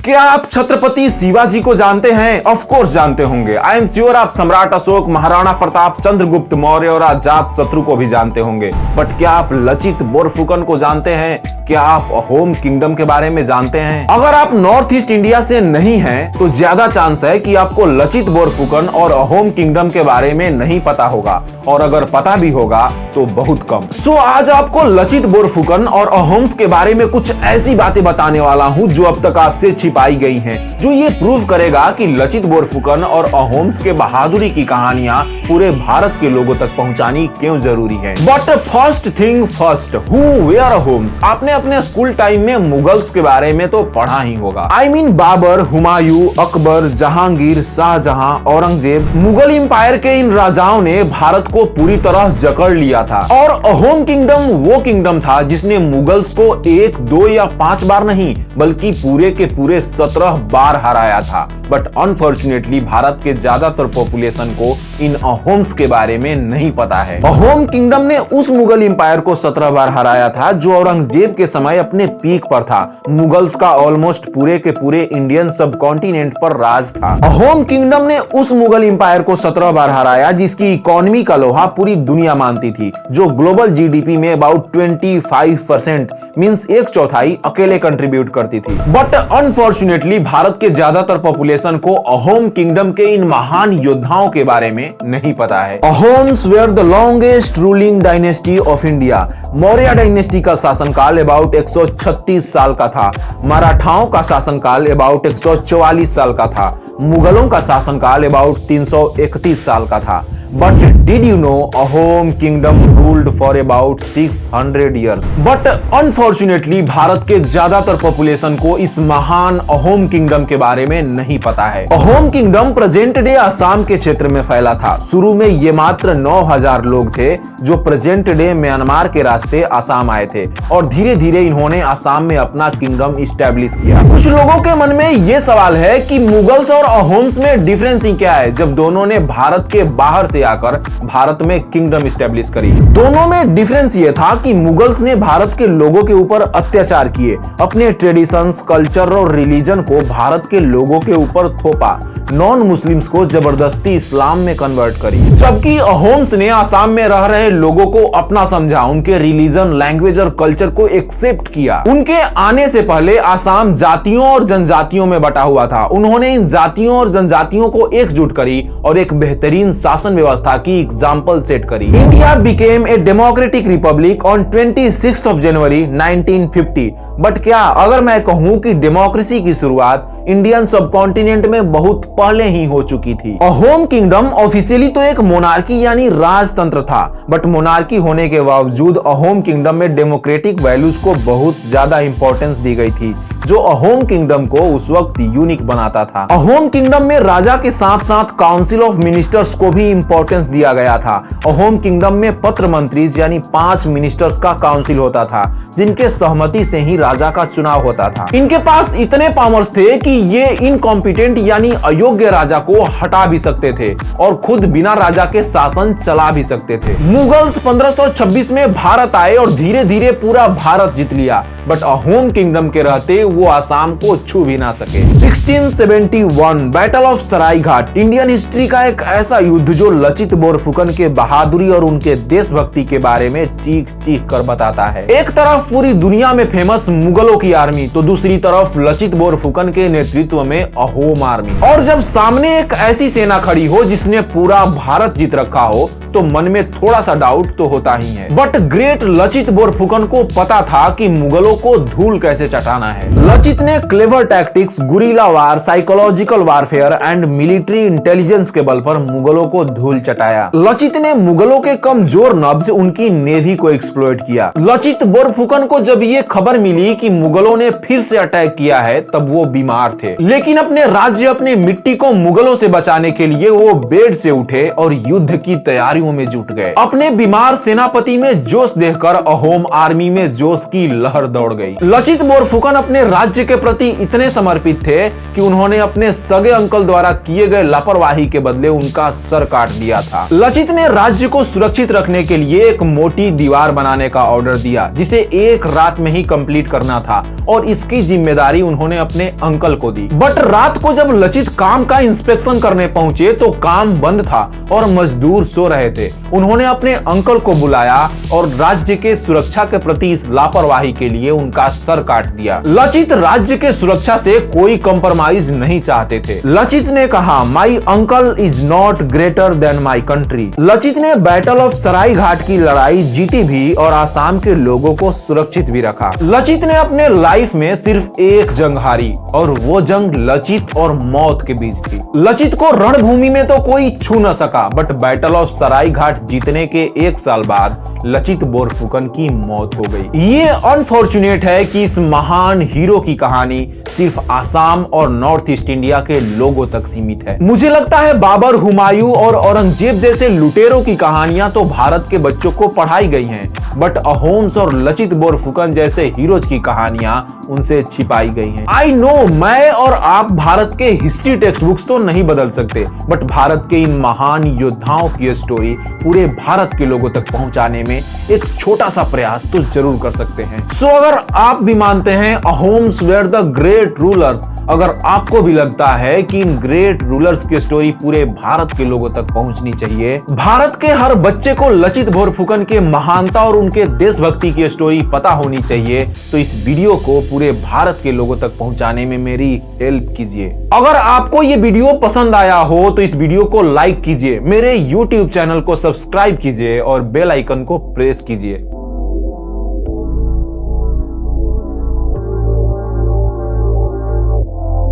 क्या आप छत्रपति शिवाजी को जानते हैं? ऑफ कोर्स जानते होंगे। आई एम श्योर आप सम्राट अशोक, महाराणा प्रताप, चंद्रगुप्त मौर्य और अजात शत्रु को भी जानते होंगे। बट क्या आप लचित बोरफुकन को जानते हैं? क्या आप अहोम किंगडम के बारे में जानते हैं? अगर आप नॉर्थ ईस्ट इंडिया से नहीं हैं, तो ज्यादा चांस है कि आपको लचित बोरफुकन और अहोम किंगडम के बारे में नहीं पता होगा, और अगर पता भी होगा तो बहुत कम। सो आज आपको लचित बोरफुकन और अहोम्स के बारे में कुछ ऐसी बातें बताने वाला हूं जो अब तक आपसे छिपाई गई हैं, जो ये प्रूव करेगा कि लचित बोरफुकन और अहोम्स के बहादुरी की कहानियां पूरे भारत के लोगों तक पहुंचानी क्यों जरूरी है। But first thing first, who were Ahoms? आपने अपने स्कूल टाइम में मुगल्स के बारे में तो पढ़ा ही होगा। I mean Babar, Humayun, Akbar, Jahangir, Shahjahan, Aurangzeb. Mughal empire के इन राजाओं ने भारत को पूरी तरह जकड़ लिया था, और अहोम किंगडम वो किंगडम था जिसने मुगल्स को 1, 2 या 5 बार नहीं बल्कि पूरे के पूरे 17 बार हराया था। बट अनफॉर्चुनेटली भारत के ज्यादातर पॉपुलेशन को इन अहोम्स के बारे में नहीं पता है। अहोम किंगडम ने उस मुगल इंपायर को 17 बार हराया था जो औरंगजेब के समय अपने पीक पर था। मुगल्स का ऑलमोस्ट पूरे के पूरे इंडियन सब कॉन्टिनेंट पर राज था। अहोम किंगडम ने उस मुगल इंपायर को 17 बार हराया जिसकी इकोनॉमी का लोहा पूरी दुनिया मानती थी, जो ग्लोबल जीडीपी में अबाउट 25% मींस 1/4 अकेले कंट्रीब्यूट करती थी। बट अनफॉर्चुनेटली भारत के ज्यादातर पॉपुलेशन को अहोम किंगडम के इन महान योद्धाओं के बारे में नहीं पता है। Ahoms were the longest ruling dynasty of India. Maurya dynasty का शासनकाल अबाउट 136 साल का था। मराठाओं का शासनकाल अबाउट 144 साल का था। मुगलों का शासनकाल अबाउट 331 साल का था। But did you know Ahom kingdom ruled for about 600 years? But unfortunately Bharat के ज्यादातर पॉपुलेशन को इस महान अहोम किंगडम के बारे में नहीं पता है। Ahom kingdom present day Assam के क्षेत्र में फैला था। शुरू में ये मात्र 9000 लोग थे जो प्रेजेंट डे म्यांमार के रास्ते असम आए थे, और धीरे धीरे इन्होंने असम में अपना किंगडम इस्टेब्लिश किया। कुछ लोगों के मन में ये सवाल है कि मुगल्स और अहोम्स में डिफरेंस ही क्या है, जब दोनों ने भारत के बाहर से आकर भारत में किंगडम इस्टेब्लिश करी। दोनों में डिफरेंस ये था कि मुगल्स ने भारत के लोगों के ऊपर अत्याचार किए, अपने ट्रेडिशंस, कल्चर और रिलीजन को भारत के लोगों के ऊपर थोपा, नॉन मुस्लिम्स को जबरदस्ती इस्लाम में कन्वर्ट करी। जबकि अहोम्स ने असम में रह रहे लोगों को अपना समझा, उनके रिलीजन, लैंग्वेज और कल्चर को एक्सेप्ट किया। उनके आने से पहले असम जातियों और जनजातियों में बटा हुआ था। उन्होंने इन जातियों और जनजातियों को एकजुट करी और एक बेहतरीन शासन व्यवस्था की एग्जाम्पल सेट करी। India became a democratic Republic on 26 January 1950। But क्या अगर मैं कहूं कि डेमोक्रेसी की शुरुआत इंडियन सब कॉन्टिनेंट में बहुत पहले ही हो चुकी थी। अहोम किंगडम ऑफिशियली तो एक मोनार्की यानी राजतंत्र था, बट मोनार्की होने के बावजूद अहोम किंगडम में डेमोक्रेटिक वैल्यूज को बहुत ज्यादा इंपॉर्टेंस दी गई थी, जो अहोम किंगडम को उस वक्त यूनिक बनाता था। अहोम किंगडम में राजा के साथ साथ काउंसिल ऑफ मिनिस्टर्स को भी इंपॉर्टेंस दिया गया था। अहोम किंगडम में पत्र मंत्री यानी 5 मिनिस्टर्स का काउंसिल होता था, जिनके सहमति से ही राजा का चुनाव होता था। इनके पास इतने पावर्स थे कि ये इनकॉम्पिटेंट यानी अयोग्य राजा को हटा भी सकते थे और खुद बिना राजा के शासन चला भी सकते थे। मुगल्स 1526 में भारत आए और धीरे धीरे पूरा भारत जीत लिया, बट अहोम किंगडम के रहते वो आसाम को छू भी ना सके। 1671 battle of Saraighat Indian history का एक ऐसा युद्ध जो लचित बोरफुकन के बहादुरी और उनके देशभक्ति के बारे में चीख चीख कर बताता है। एक तरफ पूरी दुनिया में फेमस मुगलों की आर्मी, तो दूसरी तरफ लचित बोरफुकन के नेतृत्व में अहोम आर्मी। और जब सामने एक ऐसी सेना खड़ी हो जिसने पूरा भारत जीत रखा हो, तो मन में थोड़ा सा डाउट तो होता ही है। बट ग्रेट लचित बोरफुकन को पता था कि मुगलों को धूल कैसे चटाना है। लचित ने clever tactics, guerrilla war, psychological warfare and military intelligence के बल पर मुगलों को धूल चटाया। लचित ने मुगलों के कमजोर नब्ज उनकी नेवी को एक्सप्लॉइट किया। लचित बोरफुकन को जब ये खबर मिली कि मुगलों ने फिर से अटैक किया है, तब वो बीमार थे, लेकिन अपने राज्य, अपने मिट्टी को मुगलों से बचाने के लिए वो बेड से उठे और युद्ध की तैयारियों में जुट गए। अपने बीमार सेनापति में जोश देखकर अहोम आर्मी में जोश की लहर दौड़ गई। लचित बोरफुकन अपने राज्य के प्रति इतने समर्पित थे कि उन्होंने अपने सगे अंकल द्वारा किए गए लापरवाही के बदले उनका सर काट दिया था। लचित ने राज्य को सुरक्षित रखने के लिए एक मोटी दीवार बनाने का ऑर्डर दिया, जिसे एक रात में ही कंप्लीट करना था और इसकी जिम्मेदारी उन्होंने अपने अंकल को दी। बट रात को जब लचित काम का इंस्पेक्शन करने पहुंचे तो काम बंद था और मजदूर सो रहे थे। उन्होंने अपने अंकल को बुलाया और राज्य के सुरक्षा के प्रति इस लापरवाही के लिए उनका सर काट दिया। लचित राज्य के सुरक्षा से कोई कंप्रोमाइज नहीं चाहते थे। लचित ने कहा, my uncle is not greater than my country. Lachit ने बैटल ऑफ सराय घाट की लड़ाई जीती भी और आसाम के लोगों को सुरक्षित भी रखा। लचित ने अपने लाइफ में सिर्फ एक जंग हारी और वो जंग लचित और मौत के बीच थी। लचित को रणभूमि में तो कोई छू न सका, बट बैटल ऑफ सराय घाट जीतने के एक साल बाद लचित बोरफुकन की मौत हो गई। ये अनफॉर्चुनेट है कि इस महान हीरो की कहानी सिर्फ आसाम और नॉर्थ ईस्ट इंडिया के लोगों तक सीमित है। मुझे लगता है बाबर, हुमायूं और औरंगजेब जैसे लुटेरों की कहानियां तो भारत के बच्चों को पढ़ाई गई हैं, बट अहोम्स और लचित बोरफुकन जैसे हीरोज की कहानियां उनसे छिपाई गई हैं। आई नो, मैं और आप भारत के हिस्ट्री टेक्स्ट बुक्स तो नहीं बदल सकते, बट भारत के इन महान योद्धाओं की स्टोरी पूरे भारत के लोगों तक पहुंचाने में एक छोटा सा प्रयास तो जरूर कर सकते हैं। सो अगर आप भी मानते हैं Ahoms were the great rulers, अगर आपको भी लगता है कि इन ग्रेट रूलर्स की स्टोरी पूरे भारत के लोगों तक पहुंचनी चाहिए, भारत के हर बच्चे को लचित बोरफुकन के महानता और उनके देशभक्ति की स्टोरी पता होनी चाहिए, तो इस वीडियो को पूरे भारत के लोगों तक पहुंचाने में मेरी हेल्प कीजिए। अगर आपको ये वीडियो पसंद आया हो तो इस वीडियो को लाइक कीजिए, मेरे YouTube चैनल को सब्सक्राइब कीजिए और बेल आइकन को प्रेस कीजिए।